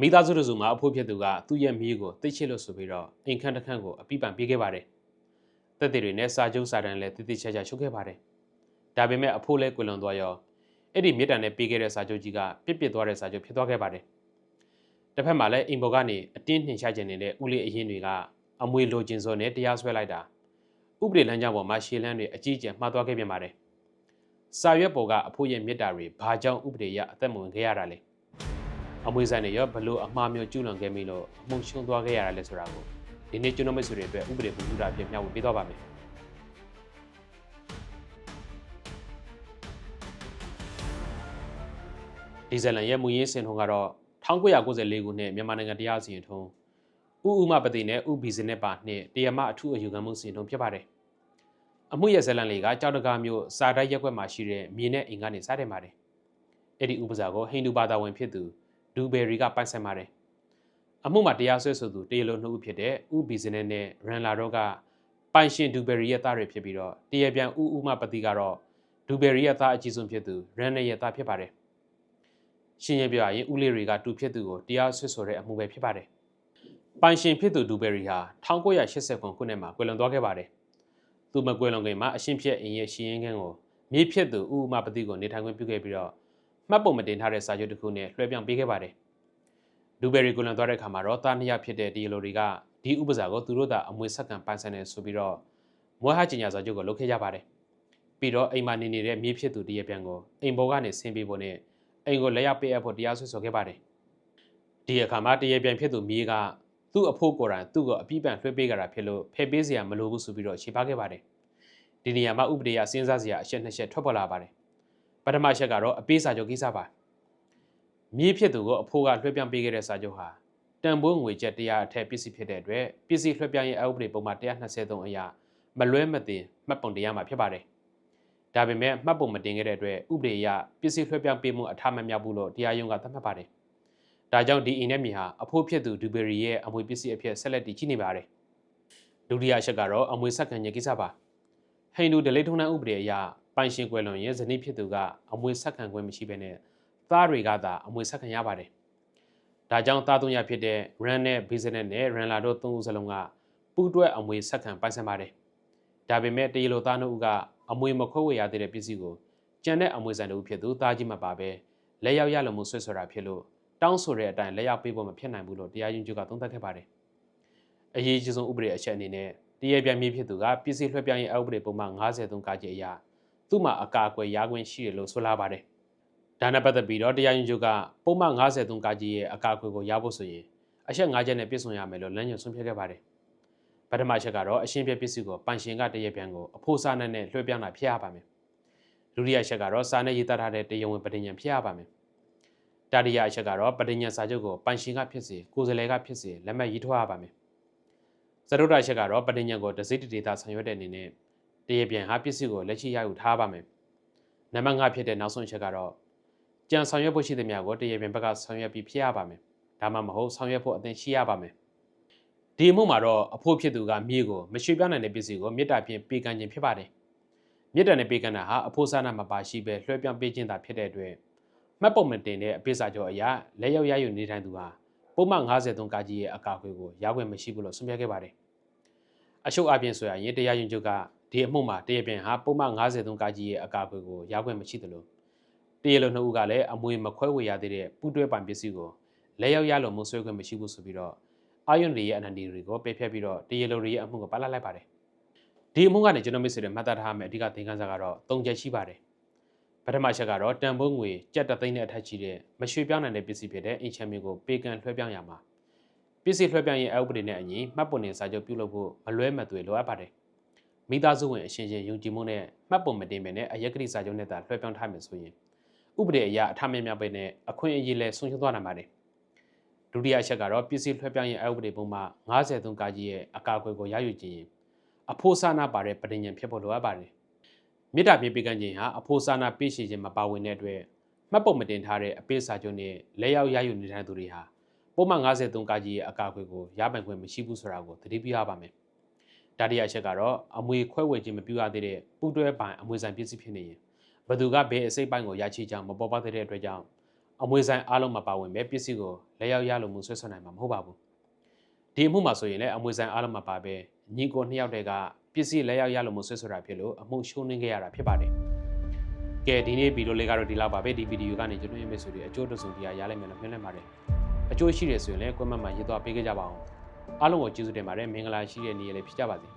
မိသားစုတို့စုမှာအဖို့ဖြစ်သူကသူ့ရဲ့မိကိုသိချစ်လို့ဆိုပြီးတော့အိမ်ခန့်တစ်ခန့်ကိုအပိပံပေးခဲ့ပါတယ်။တက်တဲ့တွေနဲ့စာချုပ်စာတမ်းလည်းတိတိကျကျချုပ်ခဲ့ပါတယ်။ဒါပေမဲ့အဖို့လဲကွယ်လွန်သွားရောအဲ့ဒီမြေတံနဲ့ပေးခဲ့တဲ့စာချုပ်ကြီးကပြစ်သွားတဲ့စာချုပ်ဖြစ်သွားခဲ့ပါတယ်။တစ်ဖက်မှာလည်းအိမ်ပေါ်ကနေအတင်းနှင်ရှားခြင်းနေတဲ့ဦးလေးအရင်တွေကအမွေလိုချင်စောနဲ့တရားစွဲလိုက်တာဥပဒေလမ်းကြောင်းပေါ်မှာရှေ့လန်းတွေအကြီးအကျယ်မှားသွားခဲ့ပြန်ပါတယ်။စာရွက်ပေါ်ကအဖို့ရဲ့မြေတာတွေဘာကြောင့်ဥပဒေရအသက်မဝင်ခဲ့ရတာလဲ။အမွေဆိုင်တွေရောဘလို့အမှားမျိုးကျူးလွန်ခဲ့မိလို့အမှုရှုံးသွားခဲ့ရတာလဲဆိုတာကိုဒီနေ့ကျွန်တော်မိတ်ဆွေတွေအတွက်ဥပဒေပူပူတာအဖြစ်မျှဝေပေးသွားပါမယ်။ဒီဇလန်ရဲ့မူရင်းစင်ထုံးကတော့1994ခုနှစ်မြန်မာနိုင်ငံတရားစီရင်ထုံးဥမပတိနဲ့ဥဘီစနစ်ပါနှင့်တရားမအထူးအယူခံမှုစီရင်ထုံးဖြစ်ပါတယ်။အမှုရဲ့ဇလန်လေးကကြောက်တကားမျိုးစာတိုက်ရက်ွက်မှာရှိတဲ့မြေနဲ့အိမ်ကနေစတင်ပါတယ်။အဲ့ဒီဥပစာကိုဟိန္ဒူဘာသာဝင်ဖြစ်သူဒူဘယ်ရီကပိုင်ဆိုင်ပါတယ်။အမှုမှာတရားစွဲဆိုသူတရားလိုနှစ်ဦးဖြစ်တဲ့ဥဘီစနစ်နဲ့ရန်လာတော့ကပိုင်ရှင်ဒူဘယ်ရီရဲ့သားတွေဖြစ်ပြီးတော့တရားပြန်ဥမပတိကတော့ဒူဘယ်ရီရဲ့သားအကြီးဆုံးဖြစ်သူရန်နဲ့ရဲ့သားဖြစ်ပါတယ်။ရှင်းရပြရင်ဦးလေးတွေကတူဖြစ်သူကိုတရားစွဲဆိုတဲ့အမှုပဲဖြစ်ပါတယ်။ပိုင်ရှင်ဖြစ်သူဒူဘယ်ရီဟာ1980ခုနှစ်မှာကွယ်လွန်သွားခဲ့ပါတယ်။သူမကွယ်လွန်ခင်မှာအရှင်ဖြစ်အင်ရဲ့ရှင်းရင်းခန်းကိုမြေဖြစ်သူဥမပတိကိုနေထိုင်ခွင့်ပြုခဲ့ပြီးတော့မှတ်ပုံမတင်ထားတဲ့စာချုပ်တစ်ခုနဲ့လွှဲပြောင်းပေးခဲ့ပါတယ်။ဒူဘယ်ရီကွယ်လွန်သွားတဲ့အခါမှာတော့တာနှစ်ယောက်ဖြစ်တဲ့ဒီလိုတွေကဒီဥပစာကိုသူတို့သာအမွေဆက်ခံပိုင်ဆိုင်နေဆိုပြီးတော့မွေးဟကျင်ညာစာချုပ်ကိုလုပ်ခဲ့ကြပါတယ်။ပြီးတော့အိမ်မှာနေနေတဲ့မြေဖြစ်သူတရပြန်ကိုအိမ်ပေါ်ကနေဆင်းပေးဖို့နဲ့အိမ်ကိုလက်ရောက်ပေးအပ်ဖို့တရားစွဲဆိုခဲ့ပါတယ်။ဒီအခါမှာတရပြန်ဖြစ်သူမြေကသူ့အဖို့ကိုယ်တိုင်သူ့ကိုအပြစ်ပန်လွှဲပေးကြတာဖြစ်လို့ဖယ်ပေးစရာမလိုဘူးဆိုပြီးတော့ခြေပခဲ့ပါတယ်။ဒီနေရာမှာဥပဒေအရစဉ်းစားစရာအချက်နှစ်ချက်ထွက်ပေါ်လာပါတယ်။ပထမချက်ကတော့အပေးစာချုပ်ကိစ္စပါ။မြေဖြစ်သူကိုအဖို့ကလွှဲပြောင်းပေးခဲ့တဲ့စာချုပ်ဟာတန်ဖိုးငွေကျပ်100အထက်ပစ္စည်းဖြစ်တဲ့အတွက်ပစ္စည်းလွှဲပြောင်းရေးအဥပဒေပုံမှန်123အရာမလွဲမသွေမှတ်ပုံတင်ရမှာဖြစ်ပါတယ်။ဒါပေမဲ့မှတ်ပုံမတင်ခဲ့တဲ့အတွက်ဥပဒေအရပစ္စည်းလွှဲပြောင်းပေးမှုအထမမြောက်ဘူးလို့တရားရုံးကသတ်မှတ်ပါတယ်။ဒါကြောင့်ဒီအိမ်နဲ့မြေဟာအဖို့ဖြစ်သူဒူဘယ်ရီရဲ့အမွေပစ္စည်းအဖြစ်ဆက်လက်တည်ရှိနေပါတယ်။ဒုတိယအချက်ကတော့အမွေဆက်ခံခြင်းကိစ္စပါ။ဟိန္ဒူဒလိထုံးတမ်းဥပဒေအရပိုင်ရှင်ကွယ်လွန်ရင်ဇနီးဖြစ်သူကအမွေဆက်ခံခွင့်မရှိဘဲနဲ့သားတွေကသာအမွေဆက်ခံရပါတယ်။ဒါကြောင့်သားသုံးရဖြစ်တဲ့ရန်နဲ့ဘီဇနက်နဲ့ရန်လာတို့သုံးဦးစလုံးကပူးတွဲအမွေဆက်ခံပိုင်ဆိုင်ပါတယ်။ဒါပေမဲ့တရားလိုသားနှစ်ဦးကအမွေမခွဲဝေရသေးတဲ့ပစ္စည်းကိုကျန်တဲ့အမွေဆိုင်တို့ဖြစ်သူသားကြီးမပါပဲလက်ရောက်ရလို့မှုဆွဲဆိုတာဖြစ်လို့တောင်းဆိုတဲ့အတိုင်းလက်ရောက်ပေးဖို့မဖြစ်နိုင်ဘူးလို့တရားရုံးချုပ်ကသုံးသပ်ခဲ့ပါတယ်။အရေးကြီးဆုံးဥပဒေအချက်အနေနဲ့တရားပြန်မြေဖြစ်သူကပစ္စည်းလွှဲပြောင်းရေးအဥပဒေပုံမှန်53ကကြီးအရသူ့မှာအကာအကွယ်ရခွင့်ရှိတယ်လို့ဆိုလာပါတယ်။ဒါနဲ့ပတ်သက်ပြီးတော့တရားရုံးချုပ်ကပုံမှန်53ကကြီးရဲ့အကာအကွယ်ကိုရဖို့ဆိုရင်အချက်5ချက်နဲ့ပြည့်စုံရမယ်လို့လမ်းညွှန်ဆုံးဖြတ်ခဲ့ပါတယ်။ပထမချက်ကတော့အရှင်းပြပစ္စည်းကိုပိုင်ရှင်ကတရားပြန်ကိုအဖို့စာနဲ့လွှဲပြောင်းတာဖြစ်ရပါမယ်။ဒုတိယချက်ကတော့စာနဲ့ရေးသားထားတဲ့တရားဝင်ပဋိညာဉ်ဖြစ်ရပါမယ်။တတိယအချက်ကတော့ပဋိညာဉ်စာချုပ်ကိုပိုင်ရှင်ကဖြစ်စေကိုယ်စားလှယ်ကဖြစ်စေလက်မှတ်ရေးထိုးရပါမယ်။စတုတ္ထချက်ကတော့ပဋိညာဉ်ကိုတစိမ့်တဒေသဆောင်ရွက်တဲ့အနေနဲ့တရားပြန်ဟာပစ္စည်းကိုလက်ရှိရယူထားပါမယ်။နံပါတ်5ဖြစ်တဲ့နောက်ဆုံးချက်ကတော့ကြံဆောင်ရွက်ဖို့ရှိသမျှကိုတရားပြန်ဘက်ကဆောင်ရွက်ပြီးဖြစ်ရပါမယ်။ဒါမှမဟုတ်ဆောင်ရွက်ဖို့အသင့်ရှိရပါမယ်။ဒီအမှုမှာတော့အဖို့ဖြစ်သူကမြေကိုမရွှေ့ပြောင်းနိုင်တဲ့ပစ္စည်းကိုမြစ်တာဖြင့်ပေးကမ်းခြင်းဖြစ်ပါတယ်။မြစ်တာနဲ့ပေးကမ်းတာဟာအဖို့စာနာမပါရှိပဲလွှဲပြောင်းပေးခြင်းသာဖြစ်တဲ့အတွက်မှတ်ပုံမတင်တဲ့အပေးစာချုပ်အရလက်ရောက်ရယူနေထိုင်သူဟာပုံမှန်53ကကြီးရဲ့အကာအကွယ်ကိုရခွင့်မရှိဘူးလို့ဆုံးဖြတ်ခဲ့ပါတယ်။အရှုပ်အပြင်ဆိုရရင်တရားရုံးချုပ်ကဒီအမှုမှာတရားပြန်ဟာပုံမှန်53ကကြီးရဲ့အကာအကွယ်ကိုရခွင့်မရှိသလိုတရားလိုနှစ်ဦးကလည်းအမွေမခွဲဝေရသေးတဲ့ပူးတွဲပိုင်ပစ္စည်းကိုလက်ရောက်ရလို့မဆွဲခွင့်မရှိဘူးဆိုပြီးတော့အာယွန်တွေရဲ့အနန္တီတွေကိုပယ်ဖျက်ပြီးတော့တရားလိုတွေရဲ့အမှုကိုပါလိုက်ပါတယ်။ဒီအမှုကနေကျွန်တော်မိတ်ဆွေတွေမှတ်သားထားမယ်အဓိကသင်ခန်းစာကတော့3ချက်ရှိပါတယ်။ပထမချက်ကတော့တန်ဖိုးငွေကျပ်3သိန်းနဲ့အထက်ရှိတဲ့မရွှေ့ပြောင်းနိုင်တဲ့ပစ္စည်းဖြစ်တဲ့အင်ချမ်မီကိုပေးကမ်းလွှဲပြောင်းရမှာပစ္စည်းလွှဲပြောင်းရေးအဥပဒေနဲ့အညီမှတ်ပုံတင်စာချုပ်ပြုလုပ်ဖို့မလွဲမသွေလိုအပ်ပါတယ်။မိသားစုဝင်အရှင်ချင်းယုံကြည်မှုနဲ့မှတ်ပုံမတင်ပဲနဲ့အယက်ကတိစာချုပ်နဲ့သာလွှဲပြောင်းထားမယ်ဆိုရင်ဥပဒေအရအထမမြောက်ပဲနဲ့အခွင့်အရေးလဲဆုံးရှုံးသွားနိုင်ပါတယ်။ဒုတိယအချက်ကတော့ပစ္စည်းလွှဲပြောင်းရေးအဥပဒေပုံမှ53ကကြီးရဲ့အကာအကွယ်ကိုရယူခြင်းအဖို့စာနာပါတဲ့ပဋိညာဉ်ဖြစ်ဖို့လိုအပ်ပါတယ်။မြစ်တာပြပေးကမ်းခြင်းဟာအဖို့စာနာပေးရှိခြင်းမပါဝင်တဲ့အတွက်မှတ်ပုံမတင်ထားတဲ့အပေးစာချုပ်နဲ့လက်ရောက်ရယူနေထိုင်သူတွေဟာပုံမှန်53ကကြီးရဲ့အကာအကွယ်ကိုရပိုင်ခွင့်မရှိဘူးဆိုတာကိုသတိပြုရပါမယ်။တတိယအချက်ကတော့အမွေခွဲဝေခြင်းမပြုရသေးတဲ့ပူးတွဲပိုင်အမွေဆိုင်ပစ္စည်းဖြစ်နေရင်ဘယ်သူကဘယ်အစိပ်ပိုင်းကိုရရှိကြောင်းမပေါ်ပေါက်တဲ့အတွက်ကြောင့် အမွေဆိုင်အားလုံးမှာပါဝင်ပဲပစ္စည်းကိုလက်ရောက်ရလို့မှုဆွဲဆွဲနိုင်မှာမဟုတ်ပါဘူးဒီအမှုမှာဆိုရင်လည်းအမွေဆိုင်အားလုံးမှာပါပဲညီကို2ယောက်တည်းကပစ္စည်းလက်ရောက်ရလို့မှုဆွဲဆိုတာဖြစ်လို့အမှုရှုံးနှင်းခဲ့ရတာဖြစ်ပါတယ်ကဲဒီနေ့ဗီဒီယိုလေးကတော့ဒီလောက်ပါပဲဒီဗီဒီယိုကနေကျွန်တော်ရဲ့မိတ်ဆွေတွေအကျိုးတစုံတရာရလိုက်မယ်လို့မျှော်လင့်ပါတယ်အကျိုးရှိတယ်ဆိုရင်လည်းကွန်မန့်မှာရေးသွားပေးခဲ့ကြပါအောင်အားလုံးကိုကျေးဇူးတင်ပါတယ်မင်္ဂလာရှိတဲ့နေ့ရက်လေးဖြစ်ကြပါစေ